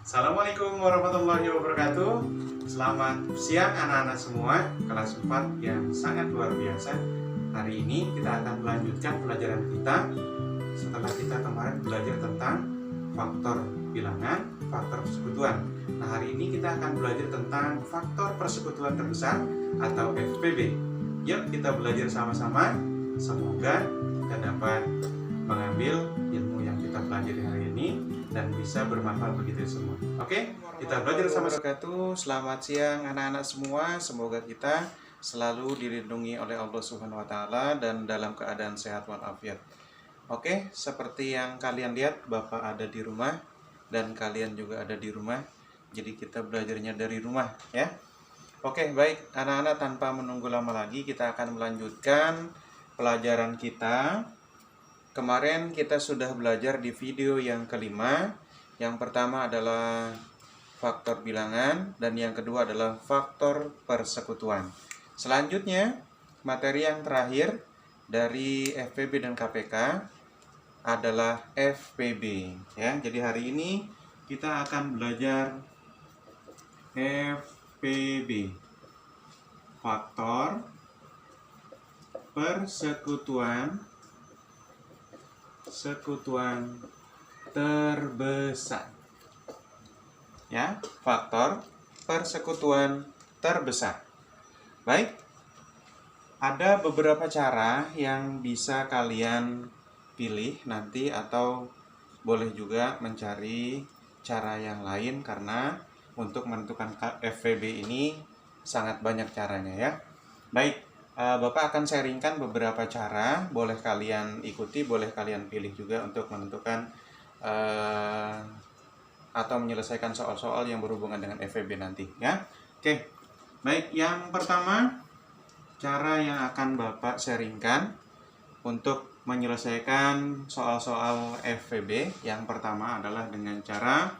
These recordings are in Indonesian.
Assalamualaikum warahmatullahi wabarakatuh. Selamat siang anak-anak semua kelas 4 yang sangat luar biasa. Hari ini kita akan melanjutkan pelajaran kita setelah kita kemarin belajar tentang faktor bilangan, faktor persekutuan. Nah, hari ini kita akan belajar tentang faktor persekutuan terbesar atau FPB. Yuk kita belajar sama-sama. Semoga kita dapat mengambil ilmu yang kita pelajari hari ini dan bisa bermanfaat bagi kita semua. Oke, kita belajar sama-sama. Selamat siang anak-anak semua. Semoga kita selalu dilindungi oleh Allah Subhanahu wa taala dan dalam keadaan sehat walafiat. Oke, seperti yang kalian lihat, Bapak ada di rumah dan kalian juga ada di rumah. Jadi kita belajarnya dari rumah ya. Oke, baik anak-anak, tanpa menunggu lama lagi kita akan melanjutkan pelajaran kita. Kemarin kita sudah belajar di video yang kelima. Yang pertama adalah faktor bilangan dan yang kedua adalah faktor persekutuan. Selanjutnya, materi yang terakhir dari FPB dan KPK adalah FPB ya. Jadi hari ini kita akan belajar FPB, faktor persekutuan terbesar ya, faktor persekutuan terbesar. Baik, ada beberapa cara yang bisa kalian pilih nanti, atau boleh juga mencari cara yang lain karena untuk menentukan FPB ini sangat banyak caranya ya. Baik, Bapak akan sharingkan beberapa cara, boleh kalian ikuti, boleh kalian pilih juga untuk menentukan atau menyelesaikan soal-soal yang berhubungan dengan FPB nanti ya. Oke, baik, yang pertama cara yang akan Bapak sharingkan untuk menyelesaikan soal-soal FPB yang pertama adalah dengan cara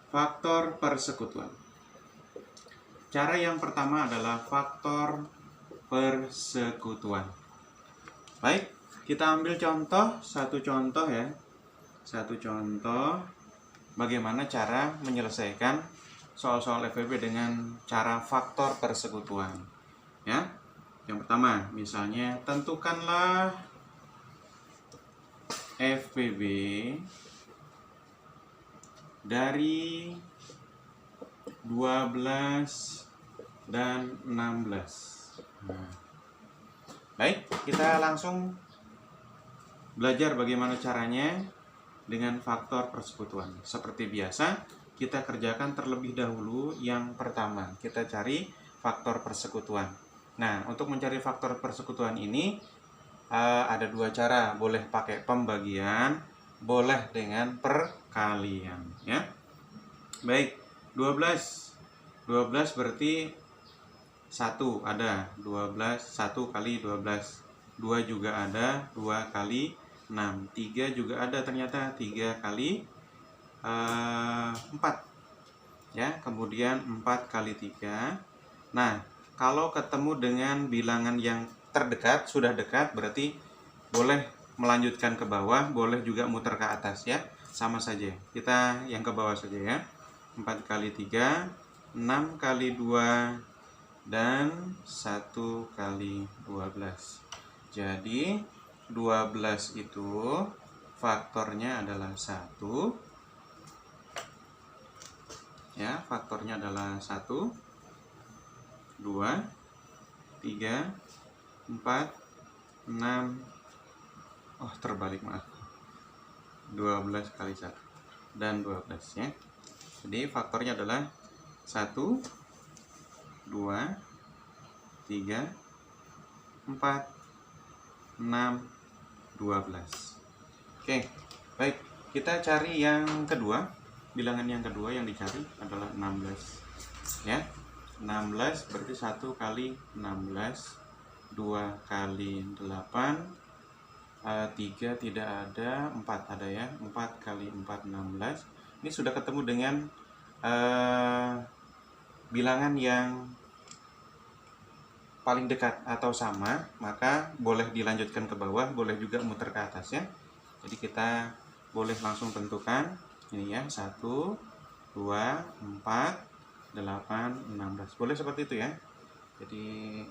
faktor persekutuan. Cara yang pertama adalah faktor persekutuan. Baik, kita ambil satu contoh ya. Satu contoh bagaimana cara menyelesaikan soal-soal FPB dengan cara faktor persekutuan. Ya. Yang pertama, misalnya tentukanlah FPB dari 12 dan 16. Baik, kita langsung belajar bagaimana caranya dengan faktor persekutuan. Seperti biasa, kita kerjakan terlebih dahulu yang pertama. Kita cari faktor persekutuan. Nah, untuk mencari faktor persekutuan ini ada dua cara. Boleh pakai pembagian, boleh dengan perkalian ya. Baik, 12 berarti 1 ada 12, 1 kali 12, 2 juga ada, 2 kali 6, 3 juga ada ternyata, 3 kali 4 ya, kemudian 4 kali 3. Nah, kalau ketemu dengan bilangan yang terdekat, sudah dekat, berarti boleh melanjutkan ke bawah, boleh juga muter ke atas ya, sama saja, kita yang ke bawah saja ya. 4 kali 3, 6 kali 2, dan 1 kali 12. Jadi 12 itu faktornya adalah 1 ya, faktornya adalah 1, 2, 3, 4, 6, terbalik, maaf, 12 kali 1 dan 12 ya. Jadi faktornya adalah 1, 2, 3, 4, 6, 12. Oke, baik, kita cari yang kedua. Bilangan yang kedua yang dicari adalah 16 ya. 16 berarti 1 kali 16, 2 kali 8, 3 tidak ada, 4 ada ya. 4 kali 4, 16. Ini sudah ketemu dengan bilangan yang paling dekat atau sama, maka boleh dilanjutkan ke bawah, boleh juga muter ke atas ya. Jadi kita boleh langsung tentukan. Ini ya, 1, 2, 4, 8, 16. Boleh seperti itu ya. Jadi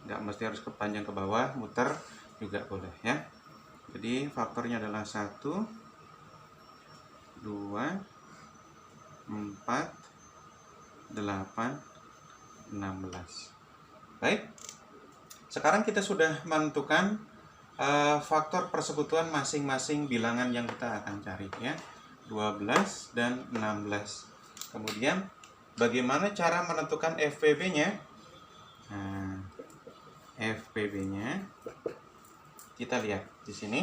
nggak mesti harus ke panjang ke bawah, muter juga boleh ya. Jadi faktornya adalah 1, 2, 4, 8, 16. Baik, sekarang kita sudah menentukan faktor persekutuan masing-masing bilangan yang kita akan cari ya, 12 dan 16. Kemudian bagaimana cara menentukan FPB-nya? Nah, FPB-nya kita lihat di sini.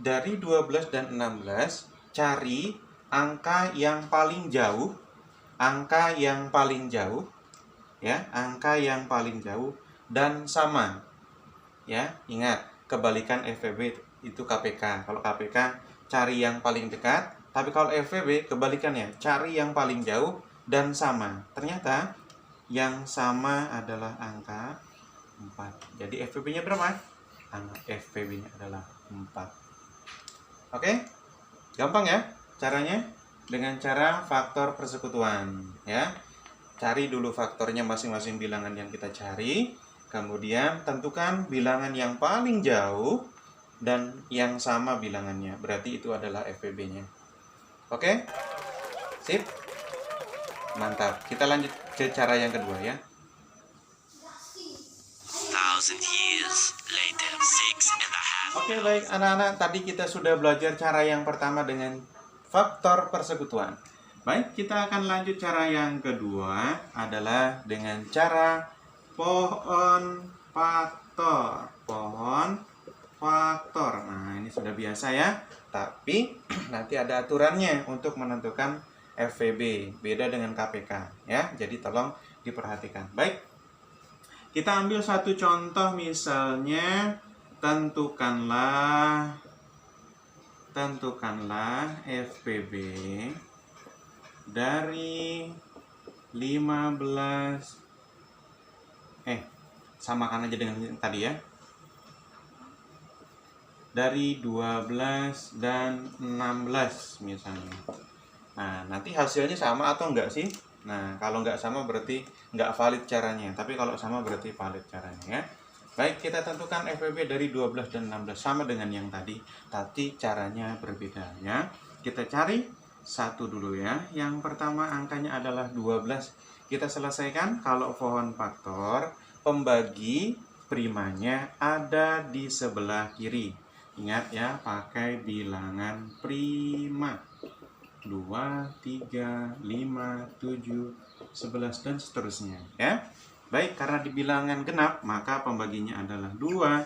Dari 12 dan 16, cari angka yang paling jauh, ya, angka yang paling jauh dan sama. Ya, ingat, kebalikan FPB itu KPK. Kalau KPK cari yang paling dekat, tapi kalau FPB kebalikannya, cari yang paling jauh dan sama. Ternyata yang sama adalah angka 4. Jadi FPB-nya berapa? FPB-nya adalah 4. Oke? Gampang ya caranya? Dengan cara faktor persekutuan, ya. Cari dulu faktornya masing-masing bilangan yang kita cari. Kemudian tentukan bilangan yang paling jauh dan yang sama bilangannya. Berarti itu adalah FPB-nya. Oke? Sip? Mantap. Kita lanjut ke cara yang kedua ya. 1,000 years later, 6.5. Oke, baik anak-anak. Tadi kita sudah belajar cara yang pertama dengan faktor persekutuan. Baik, kita akan lanjut cara yang kedua adalah dengan cara pohon faktor. Pohon faktor. Nah, ini sudah biasa ya. Tapi nanti ada aturannya untuk menentukan FPB. Beda dengan KPK ya. Jadi tolong diperhatikan. Baik. Kita ambil satu contoh, misalnya tentukanlah FPB dari 15, samakan aja dengan tadi ya, dari 12 dan 16 misalnya. Nah, nanti hasilnya sama atau enggak sih? Nah, kalau enggak sama berarti enggak valid caranya, tapi kalau sama berarti valid caranya ya. Baik, kita tentukan FPB dari 12 dan 16 sama dengan yang tadi, tapi caranya berbeda ya. Kita cari satu dulu ya. Yang pertama angkanya adalah 12. Kita selesaikan kalau pohon faktor, pembagi primanya ada di sebelah kiri. Ingat ya, pakai bilangan prima. 2, 3, 5, 7, 11 dan seterusnya ya. Baik, karena di bilangan genap, maka pembaginya adalah 2.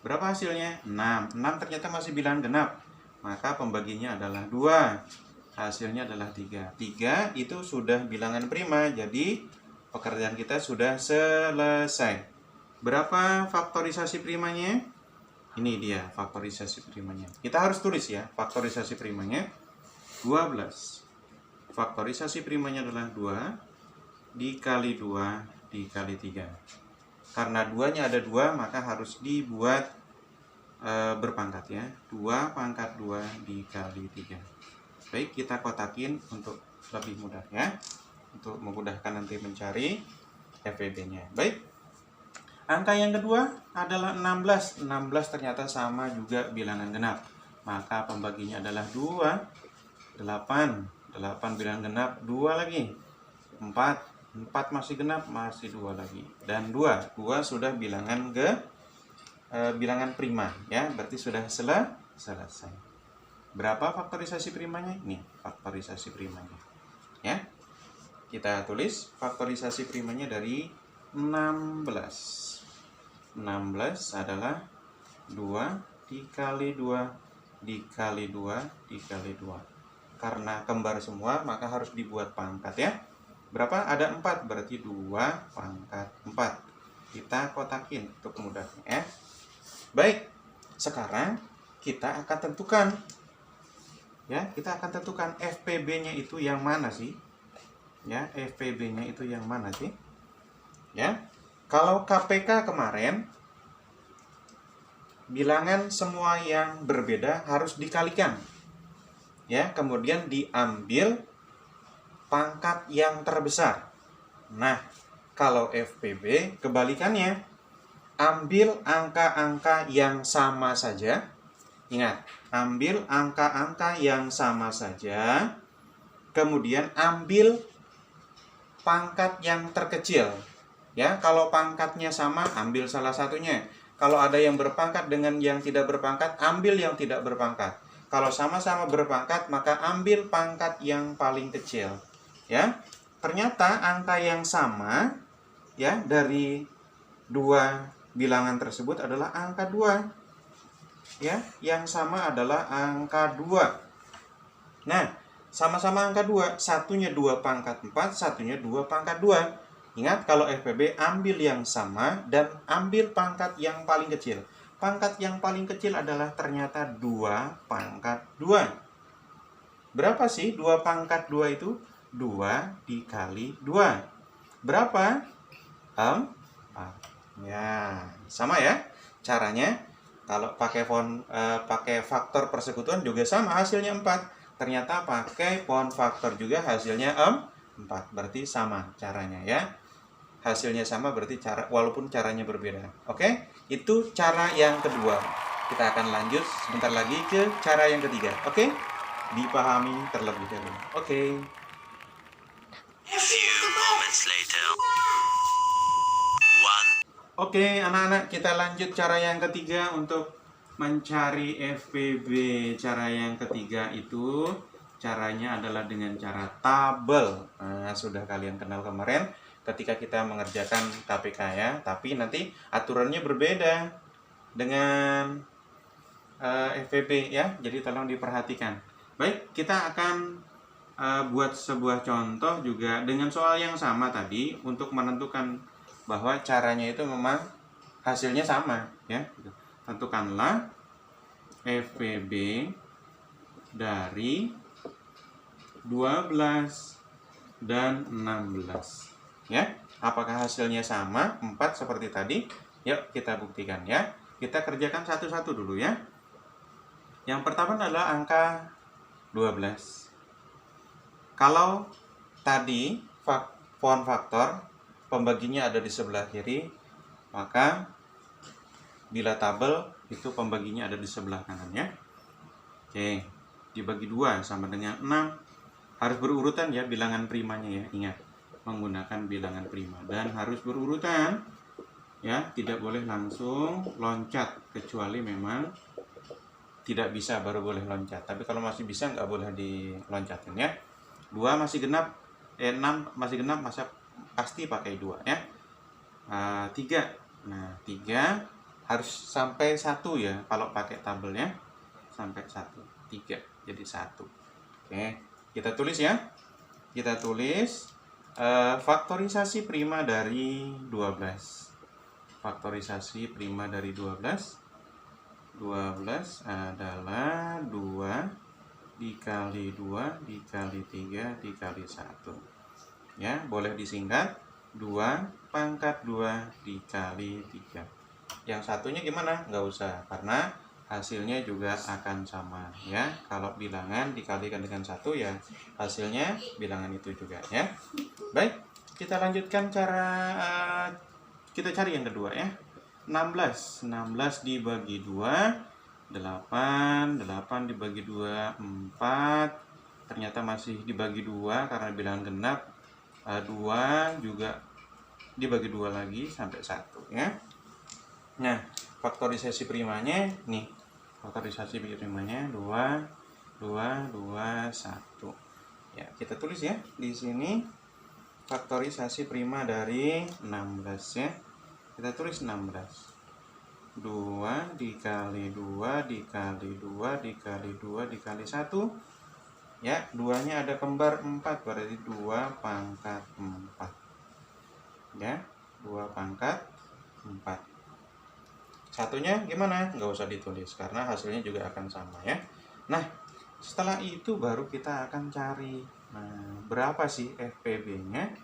Berapa hasilnya? 6. 6 ternyata masih bilangan genap, maka pembaginya adalah 2. Hasilnya adalah 3. 3 itu sudah bilangan prima, jadi pekerjaan kita sudah selesai. Berapa faktorisasi primanya? Ini dia faktorisasi primanya. Kita harus tulis ya, faktorisasi primanya 12. Faktorisasi primanya adalah 2 dikali 2 dikali 3. Karena 2-nya ada 2, maka harus dibuat berpangkat ya. 2 pangkat 2 dikali 3. Baik, kita kotakin untuk lebih mudah ya, untuk memudahkan nanti mencari FPB-nya. Baik, angka yang kedua adalah 16. 16 ternyata sama juga bilangan genap, maka pembaginya adalah 2. 8 bilangan genap, 2 lagi. 4 masih genap, masih 2 lagi. Dan 2 sudah bilangan bilangan prima ya, berarti sudah selesai. Berapa faktorisasi primanya? Ini faktorisasi primanya ya. Kita tulis faktorisasi primanya dari 16. 16 adalah 2 dikali 2 dikali 2 dikali 2. Karena kembar semua, maka harus dibuat pangkat ya. Berapa? Ada 4, berarti 2 pangkat 4. Kita kotakin untuk mudahnya ya. Baik, sekarang kita akan tentukan ya, kita akan tentukan FPB-nya itu yang mana sih? Ya, FPB-nya itu yang mana sih? Ya. Kalau KPK kemarin bilangan semua yang berbeda harus dikalikan. Ya, kemudian diambil pangkat yang terbesar. Nah, kalau FPB kebalikannya. Ambil angka-angka yang sama saja. Ingat, ambil angka-angka yang sama saja. Kemudian ambil pangkat yang terkecil. Ya, kalau pangkatnya sama, ambil salah satunya. Kalau ada yang berpangkat dengan yang tidak berpangkat, ambil yang tidak berpangkat. Kalau sama-sama berpangkat, maka ambil pangkat yang paling kecil. Ya, ternyata angka yang sama ya dari dua bilangan tersebut adalah angka 2. Ya, yang sama adalah angka 2. Nah, sama-sama angka 2, satunya 2 pangkat 4, satunya 2 pangkat 2. Ingat, kalau FPB ambil yang sama dan ambil pangkat yang paling kecil. Pangkat yang paling kecil adalah ternyata 2 pangkat 2. Berapa sih 2 pangkat 2 itu? 2 dikali 2. Berapa? 4. Ya, sama ya caranya. Kalau pakai faktor persekutuan juga sama, hasilnya 4. Ternyata pakai pohon faktor juga hasilnya 4. Berarti sama caranya ya. Hasilnya sama berarti walaupun caranya berbeda. Oke? Itu cara yang kedua. Kita akan lanjut sebentar lagi ke cara yang ketiga. Oke? Dipahami terlebih dahulu. Oke. A few moments later. Oke, anak-anak, kita lanjut cara yang ketiga untuk mencari FPB. Cara yang ketiga itu caranya adalah dengan cara tabel. Nah, sudah kalian kenal kemarin ketika kita mengerjakan KPK ya. Tapi nanti aturannya berbeda dengan FPB ya. Jadi tolong diperhatikan. Baik, kita akan buat sebuah contoh juga dengan soal yang sama tadi untuk menentukan bahwa caranya itu memang hasilnya sama ya. Tentukanlah FPB dari 12 dan 16 ya. Apakah hasilnya sama 4 seperti tadi? Yuk kita buktikan ya. Kita kerjakan satu-satu dulu ya. Yang pertama adalah angka 12. Kalau tadi pohon faktor pembaginya ada di sebelah kiri, maka bila tabel itu pembaginya ada di sebelah kanan ya. Oke, dibagi 2 sama dengan 6. Harus berurutan ya bilangan primanya ya. Ingat, menggunakan bilangan prima dan harus berurutan ya, tidak boleh langsung loncat kecuali memang tidak bisa baru boleh loncat. Tapi kalau masih bisa nggak boleh diloncatin ya. 2 masih genap, 6 masih genap, masa pasti pakai 2 ya. 3. Nah, 3 harus sampai 1 ya kalau pakai tabelnya. Sampai 1. 3 jadi 1. Oke, kita tulis ya. Kita tulis faktorisasi prima dari 12. Faktorisasi prima dari 12. 12 adalah 2 dikali 2 dikali 3 dikali 1. Ya, boleh disingkat 2 pangkat 2 dikali 3. Yang satunya gimana? Nggak usah, karena hasilnya juga akan sama ya. Kalau bilangan dikalikan dengan 1 ya hasilnya bilangan itu juga ya. Baik, kita lanjutkan cara kita cari yang kedua ya. 16 dibagi 2 8 dibagi 2 4. Ternyata masih dibagi 2 karena bilangan genap. 2 juga dibagi 2 lagi sampai 1 ya. Nah, faktorisasi primanya nih. Faktorisasi primanya 2 1. Ya, kita tulis ya di sini faktorisasi prima dari 16 ya. Kita tulis 16. 2 dikali 2 dikali 2 dikali 2 dikali 1. Ya, 2-nya ada kembar 4, berarti 2 pangkat 4. Ya, 2 pangkat 4. Satunya gimana? Nggak usah ditulis, karena hasilnya juga akan sama ya. Nah, setelah itu baru kita akan cari. Nah, berapa sih FPB-nya?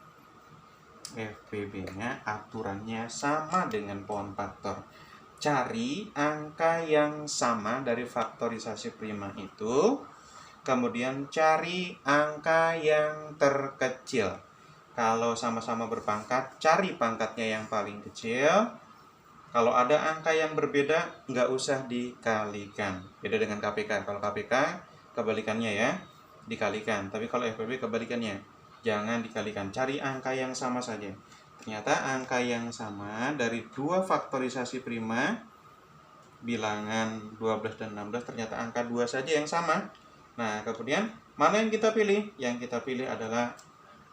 FPB-nya aturannya sama dengan pohon faktor. cari angka yang sama dari faktorisasi prima itu, kemudian cari angka yang terkecil. Kalau sama-sama berpangkat, cari pangkatnya yang paling kecil. Kalau ada angka yang berbeda, nggak usah dikalikan. Beda dengan KPK. Kalau KPK, kebalikannya ya, dikalikan. Tapi kalau FPB kebalikannya, jangan dikalikan. Cari angka yang sama saja. Ternyata angka yang sama dari dua faktorisasi prima, bilangan 12 dan 16, ternyata angka 2 saja yang sama. Nah, kemudian mana yang kita pilih? Yang kita pilih adalah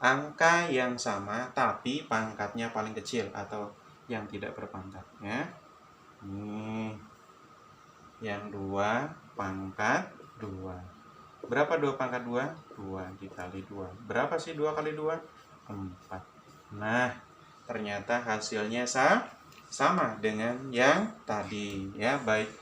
angka yang sama tapi pangkatnya paling kecil atau yang tidak berpangkat ya. Ini yang 2 pangkat 2. Berapa 2 pangkat 2? 2 dikali 2. Berapa sih 2 kali 2? 4. Nah, ternyata hasilnya sama dengan yang tadi ya, baik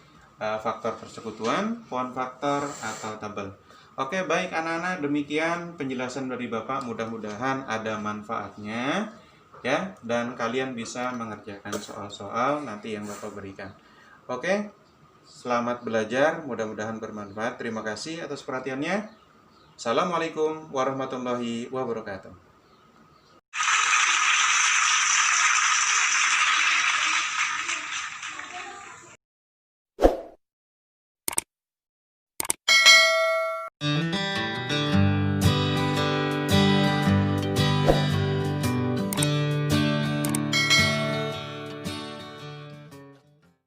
faktor persekutuan, pohon faktor atau tabel. Oke, baik anak-anak, demikian penjelasan dari Bapak, mudah-mudahan ada manfaatnya ya, dan kalian bisa mengerjakan soal-soal nanti yang Bapak berikan. Oke, selamat belajar, mudah-mudahan bermanfaat. Terima kasih atas perhatiannya. Assalamualaikum warahmatullahi wabarakatuh.